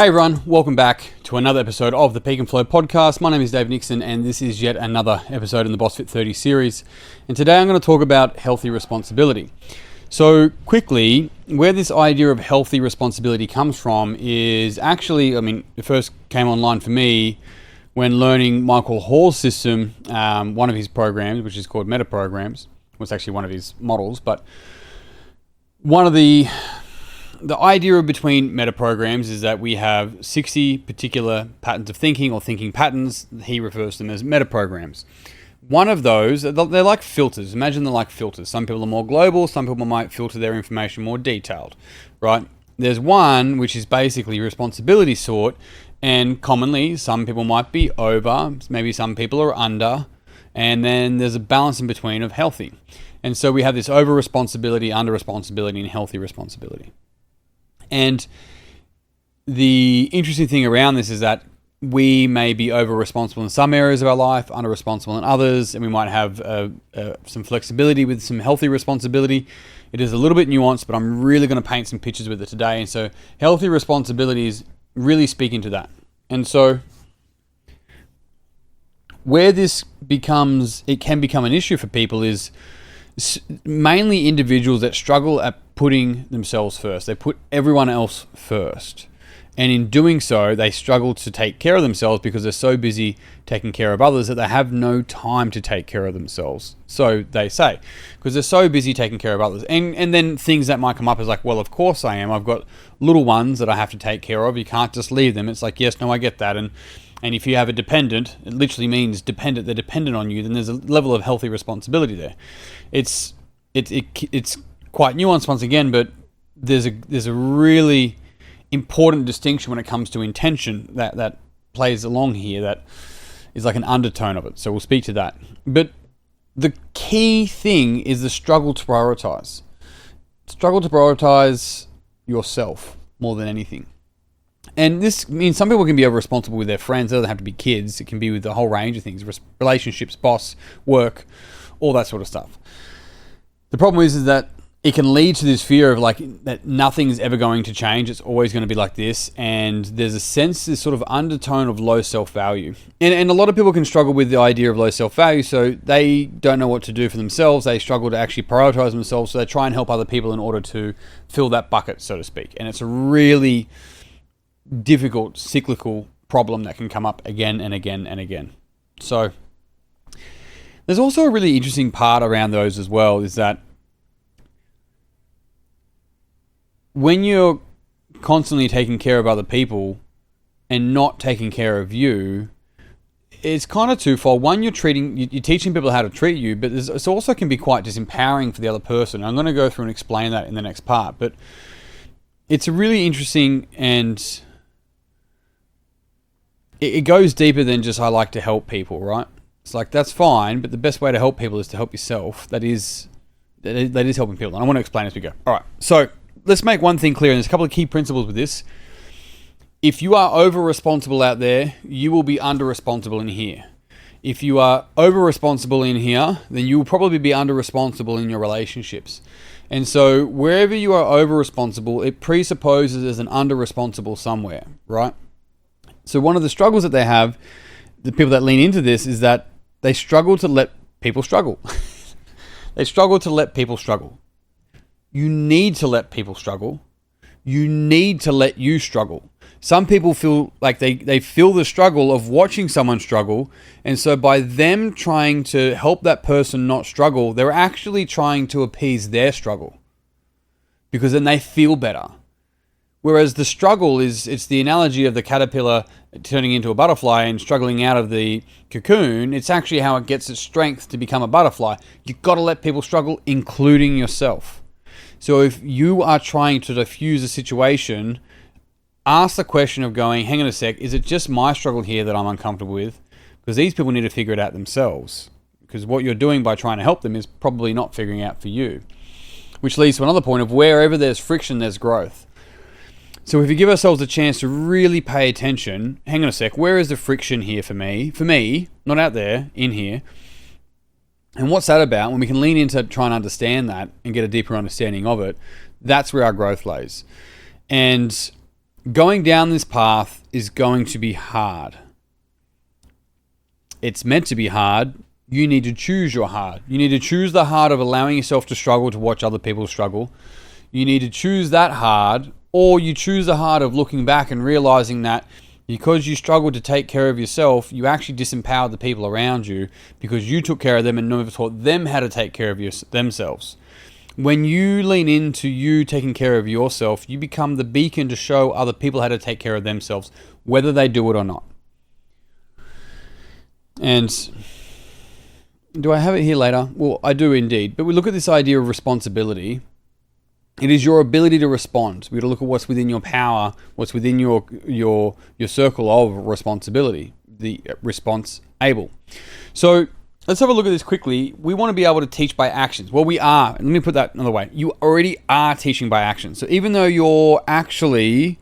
Hey everyone, welcome back to another episode of the Peak and Flow podcast. My name is Dave Nixon and this is yet another episode in the BSFT30 series. And today I'm going to talk about healthy responsibility. So quickly, where this idea of healthy responsibility comes from is actually, it first came online for me when learning Michael Hall's system, one of his programs, which is called Meta Programs. Was actually one of his models, but one of the idea between meta programs is that we have 60 particular patterns of thinking or thinking patterns. He refers to them as meta programs. One of those, they're like filters. Imagine they're like filters. Some people are more global. Some people might filter their information more detailed, right? There's one which is basically responsibility sort, and commonly some people might be over, maybe some people are under, and then there's a balance in between of healthy. And so we have this over responsibility, under responsibility, and healthy responsibility. And the interesting thing around this is that we may be over responsible in some areas of our life, under responsible in others, and we might have some flexibility with some healthy responsibility. It is a little bit nuanced, but I'm really going to paint some pictures with it today. And so healthy responsibility is really speaking to that. And so where it can become an issue for people is mainly individuals that struggle at putting themselves first. They put everyone else first. And in doing so, they struggle to take care of themselves because they're so busy taking care of others that they have no time to take care of themselves. So they say, because they're so busy taking care of others. And then things that might come up is like, well, of course I am. I've got little ones that I have to take care of. You can't just leave them. It's like, yes, no, I get that. And if you have a dependent, it literally means dependent. They're dependent on you. Then there's a level of healthy responsibility there. It's quite nuanced once again, but there's a really important distinction when it comes to intention that plays along here that is like an undertone of it. So we'll speak to that. But the key thing is the struggle to prioritize. Struggle to prioritize yourself more than anything. And this means some people can be over responsible with their friends. It doesn't have to be kids. It can be with a whole range of things, relationships, boss, work, all that sort of stuff. The problem is that it can lead to this fear of like that nothing's ever going to change. It's always going to be like this. And there's a sense, this sort of undertone of low self-value. And a lot of people can struggle with the idea of low self-value. So they don't know what to do for themselves. They struggle to actually prioritize themselves. So they try and help other people in order to fill that bucket, so to speak. And it's a really difficult cyclical problem that can come up again and again and again. So there's also a really interesting part around those as well, is that when you're constantly taking care of other people and not taking care of you, it's kind of twofold. One, you're teaching people how to treat you, but it also can be quite disempowering for the other person. I'm going to go through and explain that in the next part, but it's a really interesting, and it goes deeper than just I like to help people, right? It's like, that's fine, but the best way to help people is to help yourself. That is helping people. And I want to explain as we go. All right, so let's make one thing clear, and there's a couple of key principles with this. If you are over-responsible out there, you will be under-responsible in here. If you are over-responsible in here, then you will probably be under-responsible in your relationships. And so wherever you are over-responsible, it presupposes there's an under-responsible somewhere, right? So one of the struggles that they have, the people that lean into this, is that they struggle to let people struggle. They struggle to let people struggle. You need to let people struggle. You need to let you struggle. Some people feel like they feel the struggle of watching someone struggle. And so by them trying to help that person not struggle, they're actually trying to appease their struggle, because then they feel better. Whereas the struggle it's the analogy of the caterpillar turning into a butterfly and struggling out of the cocoon. It's actually how it gets its strength to become a butterfly. You've got to let people struggle, including yourself. So if you are trying to diffuse a situation, ask the question of going, hang on a sec, is it just my struggle here that I'm uncomfortable with? Because these people need to figure it out themselves. Because what you're doing by trying to help them is probably not figuring out for you. Which leads to another point of wherever there's friction, there's growth. So if you give ourselves a chance to really pay attention, hang on a sec, where is the friction here for me? For me, not out there, in here. And what's that about? When we can lean into trying to understand that and get a deeper understanding of it, that's where our growth lays. And going down this path is going to be hard. It's meant to be hard. You need to choose your hard. You need to choose the hard of allowing yourself to struggle to watch other people struggle. You need to choose that hard, or you choose the hard of looking back and realizing that because you struggled to take care of yourself, you actually disempowered the people around you because you took care of them and never taught them how to take care of themselves. When you lean into you taking care of yourself, you become the beacon to show other people how to take care of themselves, whether they do it or not. And do I have it here later? Well, I do indeed. But we look at this idea of responsibility. It is your ability to respond. We've got to look at what's within your power, what's within your circle of responsibility, the response able. So let's have a look at this quickly. We want to be able to teach by actions. Well, we are. Let me put that another way. You already are teaching by action. So even though you're actually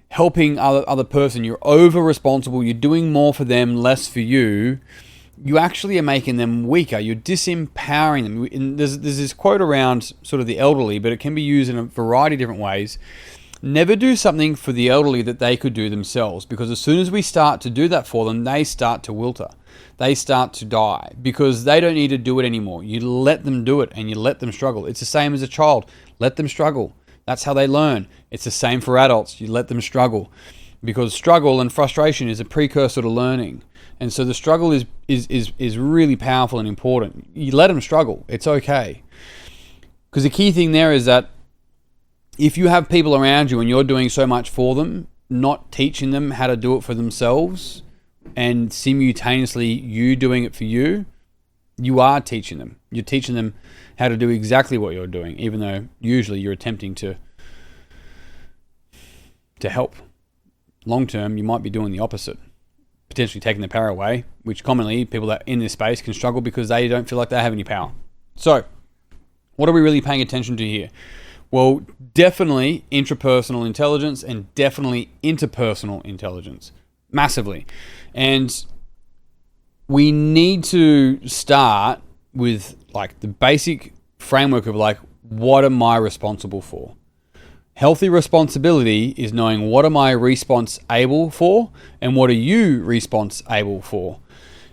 helping other person, you're over responsible, you're doing more for them, less for you, you actually are making them weaker. You're disempowering them. And there's this quote around sort of the elderly, but it can be used in a variety of different ways. Never do something for the elderly that they could do themselves, because as soon as we start to do that for them, they start to wilter. They start to die because they don't need to do it anymore. You let them do it and you let them struggle. It's the same as a child. Let them struggle. That's how they learn. It's the same for adults. You let them struggle, because struggle and frustration is a precursor to learning. And so the struggle is really powerful and important. You let them struggle. It's okay. Because the key thing there is that if you have people around you and you're doing so much for them, not teaching them how to do it for themselves, and simultaneously you doing it for you, you are teaching them. You're teaching them how to do exactly what you're doing, even though usually you're attempting to help. Long term, you might be doing the opposite, potentially taking the power away, which commonly people that in this space can struggle because they don't feel like they have any power. So what are we really paying attention to here? Well, definitely intrapersonal intelligence and definitely interpersonal intelligence, massively. And we need to start with like the basic framework of like, what am I responsible for? Healthy responsibility is knowing what am I response able for and what are you response able for.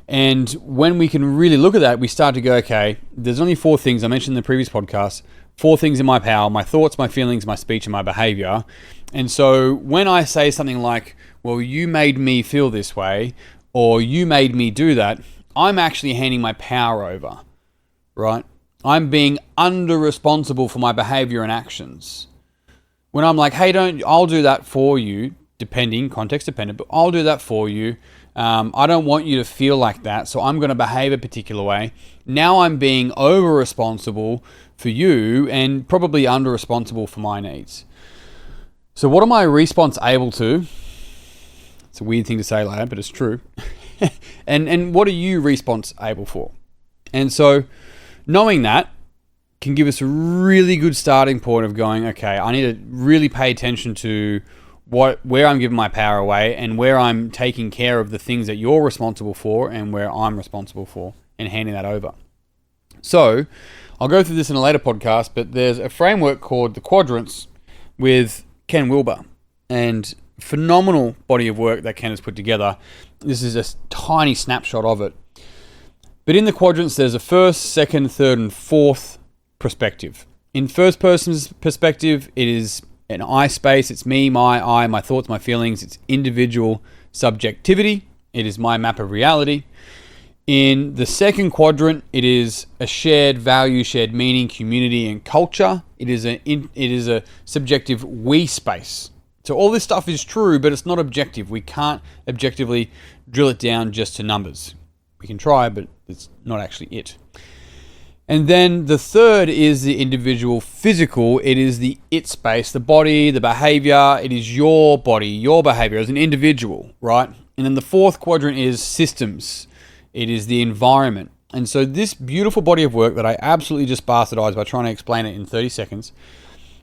And when we can really look at that, we start to go, okay, there's only 4 things I mentioned in the previous podcast, 4 things in my power: my thoughts, my feelings, my speech, and my behavior. And so when I say something like, well, you made me feel this way, or you made me do that, I'm actually handing my power over, right? I'm being under responsible for my behavior and actions. When I'm like, hey, I'll do that for you, context dependent, but I'll do that for you. I don't want you to feel like that, so I'm going to behave a particular way. Now I'm being over responsible for you and probably under responsible for my needs. So what am I response able to? It's a weird thing to say like that, but it's true. and what are you response able for? And so knowing that can give us a really good starting point of going, okay, I need to really pay attention to where I'm giving my power away and where I'm taking care of the things that you're responsible for and where I'm responsible for, and handing that over. So I'll go through this in a later podcast, but there's a framework called the quadrants with Ken Wilber, and phenomenal body of work that Ken has put together. This is a tiny snapshot of it. But in the quadrants, there's a first, second, third, and fourth perspective. In first person's perspective, it is an I space. It's me, my thoughts, my feelings. It's individual subjectivity. It is my map of reality. In the second quadrant, it is a shared value, shared meaning, community, and culture. It is a subjective we space. So all this stuff is true, but it's not objective. We can't objectively drill it down just to numbers. We can try, but it's not actually it. And then the third is the individual physical. It is the it space, the body, the behavior. It is your body, your behavior as an individual, right? And then the fourth quadrant is systems. It is the environment. And so this beautiful body of work that I absolutely just bastardized by trying to explain it in 30 seconds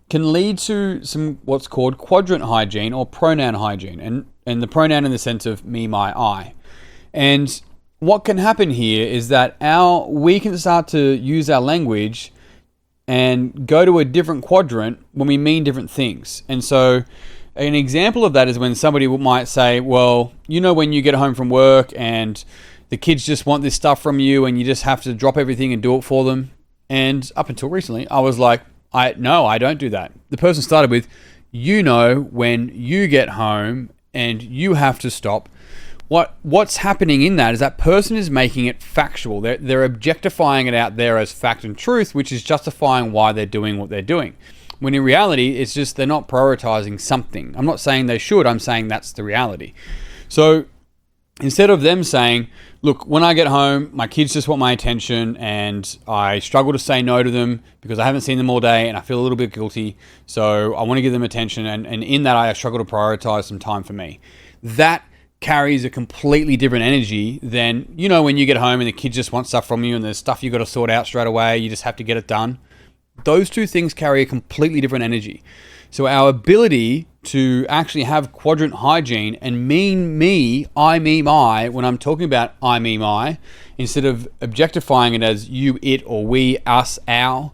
can lead to some what's called quadrant hygiene or pronoun hygiene. And the pronoun in the sense of me, my, I. And what can happen here is that we can start to use our language and go to a different quadrant when we mean different things. And so An example of that is when somebody might say, well, when you get home from work and the kids just want this stuff from you and you just have to drop everything and do it for them. And up until recently, I was like, no, I don't do that. The person started with, when you get home and you have to stop. What's happening in that is that person is making it factual. They're objectifying it out there as fact and truth, which is justifying why they're doing what they're doing. When in reality, it's just they're not prioritizing something. I'm not saying they should. I'm saying that's the reality. So instead of them saying, look, when I get home, my kids just want my attention and I struggle to say no to them because I haven't seen them all day and I feel a little bit guilty. So I want to give them attention. And in that, I struggle to prioritize some time for me. That carries a completely different energy than, when you get home and the kids just want stuff from you and there's stuff you got to sort out straight away. You just have to get it done. Those two things carry a completely different energy. So our ability to actually have quadrant hygiene and mean me, I, me, my, when I'm talking about I, me, my, instead of objectifying it as you, it, or we, us, our,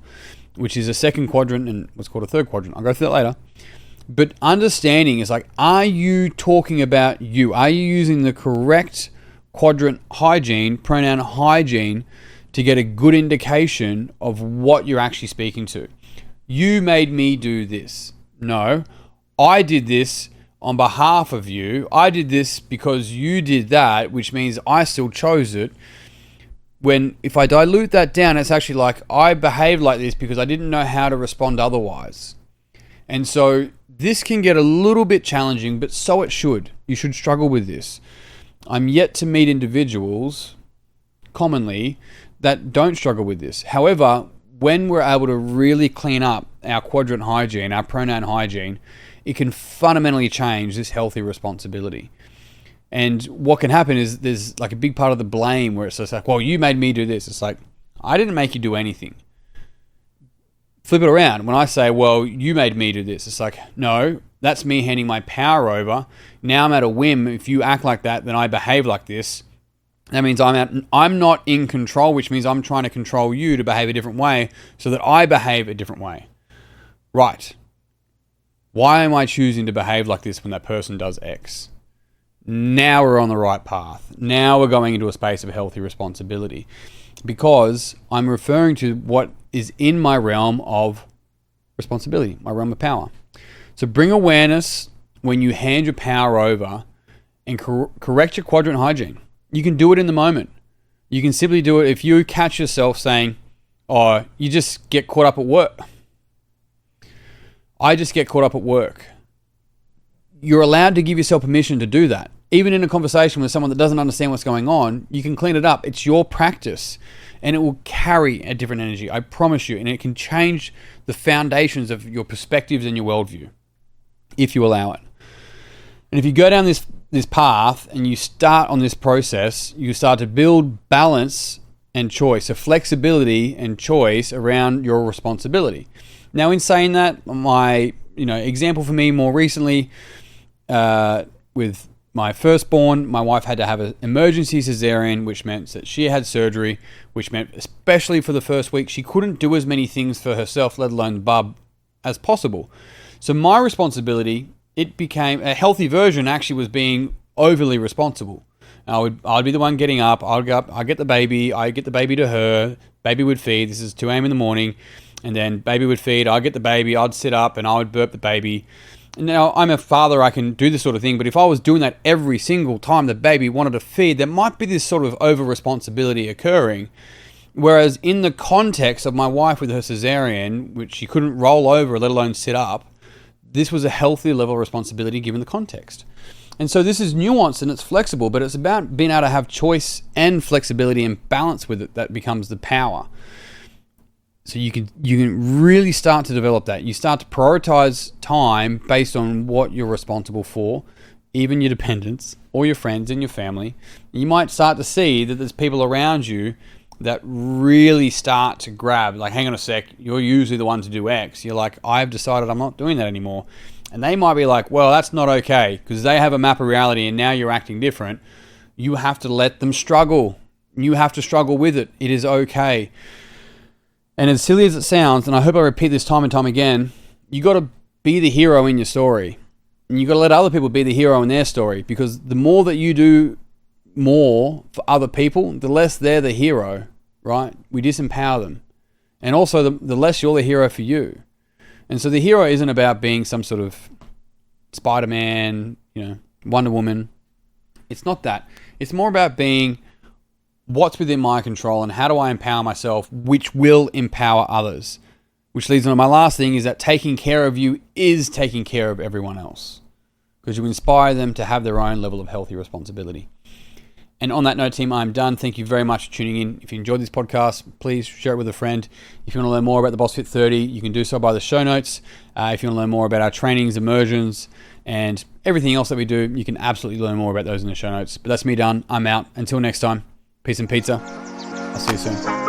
which is a second quadrant and what's called a third quadrant. I'll go through that later. But understanding is like, are you talking about you? Are you using the correct quadrant hygiene, pronoun hygiene, to get a good indication of what you're actually speaking to? You made me do this. No, I did this on behalf of you. I did this because you did that, which means I still chose it. When if I dilute that down, it's actually like I behaved like this because I didn't know how to respond otherwise. And so this can get a little bit challenging, but so it should. You should struggle with this. I'm yet to meet individuals, commonly, that don't struggle with this. However, when we're able to really clean up our quadrant hygiene, our pronoun hygiene, it can fundamentally change this healthy responsibility. And what can happen is there's like a big part of the blame where it's just like, well, you made me do this. It's like, I didn't make you do anything. Flip it around. When I say, well, you made me do this, it's like, no, that's me handing my power over. Now I'm at a whim. If you act like that, then I behave like this. That means I'm not in control, which means I'm trying to control you to behave a different way so that I behave a different way. Right. Why am I choosing to behave like this when that person does X? Now we're on the right path. Now we're going into a space of healthy responsibility because I'm referring to what is in my realm of responsibility, my realm of power. So bring awareness when you hand your power over and correct your quadrant hygiene. You can do it in the moment. You can simply do it if you catch yourself saying, oh, you just get caught up at work. I just get caught up at work. You're allowed to give yourself permission to do that. Even in a conversation with someone that doesn't understand what's going on, you can clean it up. It's your practice and it will carry a different energy. I promise you. And it can change the foundations of your perspectives and your worldview if you allow it. And if you go down this path and you start on this process, you start to build balance and choice, so flexibility and choice around your responsibility. Now, in saying that, my example for me more recently with my firstborn, my wife had to have an emergency cesarean, which meant that she had surgery, which meant especially for the first week, she couldn't do as many things for herself, let alone the bub, as possible. So my responsibility, it became a healthy version actually was being overly responsible. I'd be the one getting up, I'd go up, I'd get the baby to her, baby would feed, this is 2 a.m. in the morning, and then baby would feed, I'd get the baby, I'd sit up and I would burp the baby. And now I'm a father, I can do this sort of thing, but if I was doing that every single time the baby wanted to feed, there might be this sort of over responsibility occurring. Whereas in the context of my wife with her cesarean, which she couldn't roll over, let alone sit up, this was a healthy level of responsibility given the context. And so this is nuanced and it's flexible, but it's about being able to have choice and flexibility and balance with it that becomes the power. So you can really start to develop that. You start to prioritize time based on what you're responsible for, even your dependents or your friends and your family. You might start to see that there's people around you that really start to grab, like, hang on a sec, you're usually the one to do X. You're like, I've decided I'm not doing that anymore. And they might be like, well, that's not okay, because they have a map of reality and now you're acting different. You have to let them struggle. You have to struggle with it. It is okay. And as silly as it sounds, and I hope I repeat this time and time again, you got to be the hero in your story. And you've got to let other people be the hero in their story, because the more that you do more for other people, the less they're the hero, right? We disempower them. And also the less you're the hero for you. And so the hero isn't about being some sort of Spider-Man, Wonder Woman. It's not that. It's more about being what's within my control and how do I empower myself, which will empower others. Which leads on to my last thing, is that taking care of you is taking care of everyone else, because you inspire them to have their own level of healthy responsibility. And on that note, team, I'm done. Thank you very much for tuning in. If you enjoyed this podcast, please share it with a friend. If you want to learn more about the BSFT30, you can do so by the show notes. If you want to learn more about our trainings, immersions, and everything else that we do, you can absolutely learn more about those in the show notes. But that's me done. I'm out. Until next time, peace and pizza. I'll see you soon.